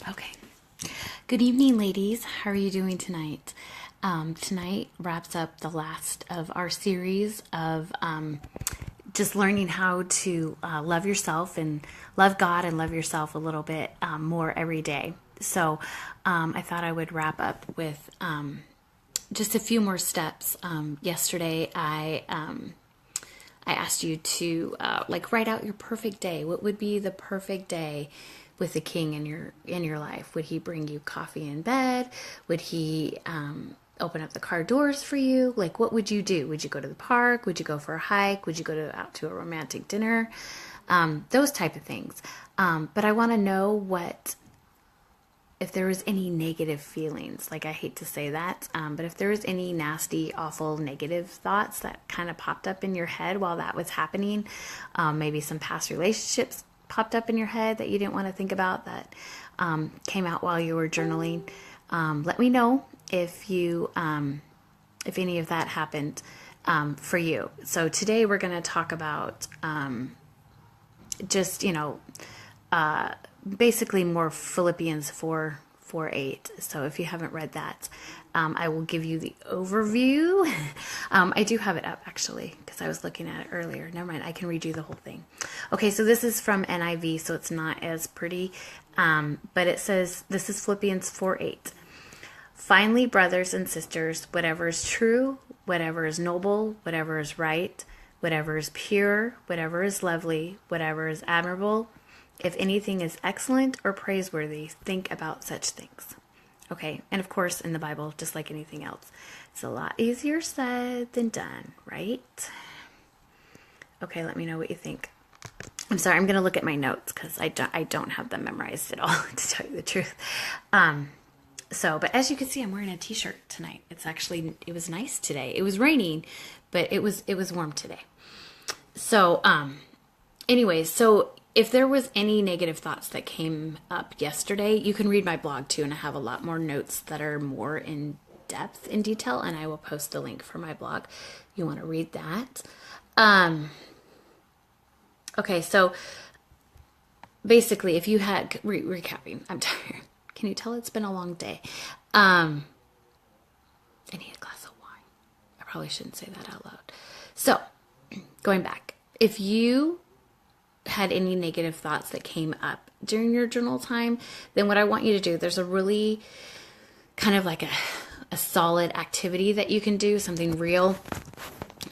Okay. Good evening, ladies. How are you doing tonight? Tonight wraps up the last of our series of just learning how to love yourself and love God and love yourself a little bit more every day. So I thought I would wrap up with just a few more steps. Yesterday, I asked you to write out your perfect day. What would be the perfect day with the king in your life? Would he bring you coffee in bed? Would he open up the car doors for you? Like, what would you do? Would you go to the park? Would you go for a hike? Would you go out to a romantic dinner? Those type of things. But I want to know if there was any negative feelings. Like, I hate to say that, but if there was any nasty, awful, negative thoughts that kind of popped up in your head while that was happening, maybe some past relationships popped up in your head that you didn't want to think about that came out while you were journaling. Let me know if any of that happened for you. So today we're going to talk about just, basically more Philippians 4:8. So if you haven't read that, I will give you the overview. I do have it up actually because I was looking at it earlier. Never mind, I can read you the whole thing. Okay, so this is from NIV, so it's not as pretty, but it says, this is Philippians 4:8. Finally, brothers and sisters, whatever is true, whatever is noble, whatever is right, whatever is pure, whatever is lovely, whatever is admirable, if anything is excellent or praiseworthy, think about such things. Okay, and of course, in the Bible, just like anything else, it's a lot easier said than done, right? Okay, let me know what you think. I'm sorry, I'm going to look at my notes because I don't have them memorized at all, to tell you the truth. But as you can see, I'm wearing a t-shirt tonight. It was nice today. It was raining, but it was warm today. So, anyways, so if there was any negative thoughts that came up yesterday, you can read my blog too, and I have a lot more notes that are more in depth, in detail, and I will post a link for my blog. You want to read that. Okay, so basically, if you had, recapping, I'm tired. Can you tell it's been a long day? I need a glass of wine. I probably shouldn't say that out loud. So, going back, if you had any negative thoughts that came up during your journal time, then what I want you to do, there's a really kind of like a solid activity that you can do, something real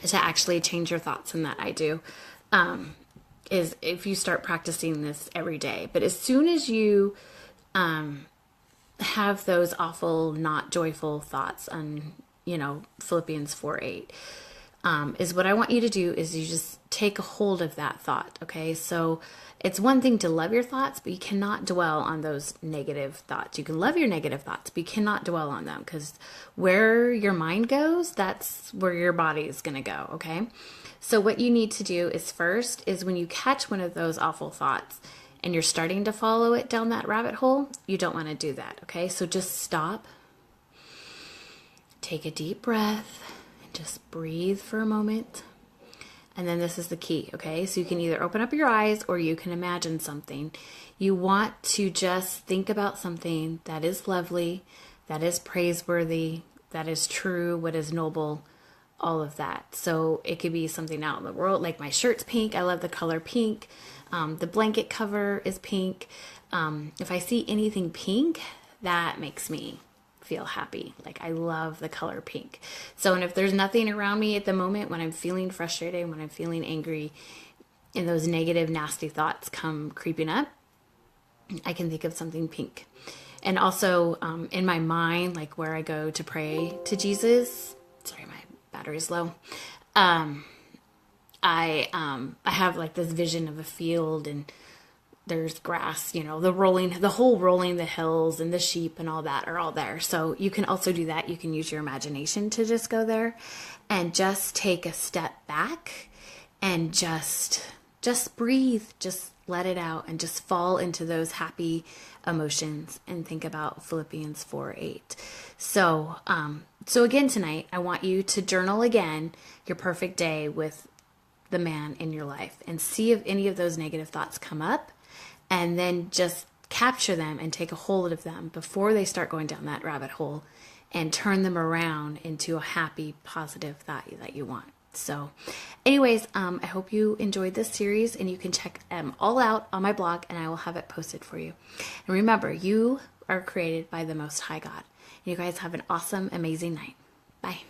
to actually change your thoughts, and that I do, is if you start practicing this every day. But as soon as you have those awful, not joyful thoughts on, Philippians 4:8, is what I want you to do is you just take a hold of that thought, okay? So it's one thing to love your thoughts, but you cannot dwell on those negative thoughts. You can love your negative thoughts, but you cannot dwell on them, because where your mind goes, that's where your body is going to go, okay? So what you need to do is first is when you catch one of those awful thoughts and you're starting to follow it down that rabbit hole, you don't want to do that, okay? So just stop, take a deep breath, just breathe for a moment. And then this is the key, okay? So you can either open up your eyes or you can imagine something. You want to just think about something that is lovely, that is praiseworthy, that is true, what is noble, all of that. So it could be something out in the world, like my shirt's pink. I love the color pink. The blanket cover is pink. If I see anything pink, that makes me feel happy. Like, I love the color pink. So, and if there's nothing around me at the moment, when I'm feeling frustrated, when I'm feeling angry, and those negative, nasty thoughts come creeping up, I can think of something pink. And also, in my mind, like where I go to pray to Jesus, sorry, my battery's low. I have like this vision of a field, and there's grass, the whole rolling the hills and the sheep and all that are all there. So you can also do that. You can use your imagination to just go there and just take a step back and just breathe, just let it out and just fall into those happy emotions and think about Philippians 4:8. So again, tonight, I want you to journal again your perfect day with the man in your life and see if any of those negative thoughts come up. And then just capture them and take a hold of them before they start going down that rabbit hole and turn them around into a happy, positive thought that you want. So anyways, I hope you enjoyed this series, and you can check them all out on my blog, and I will have it posted for you. And remember, you are created by the Most High God. You guys have an awesome, amazing night. Bye.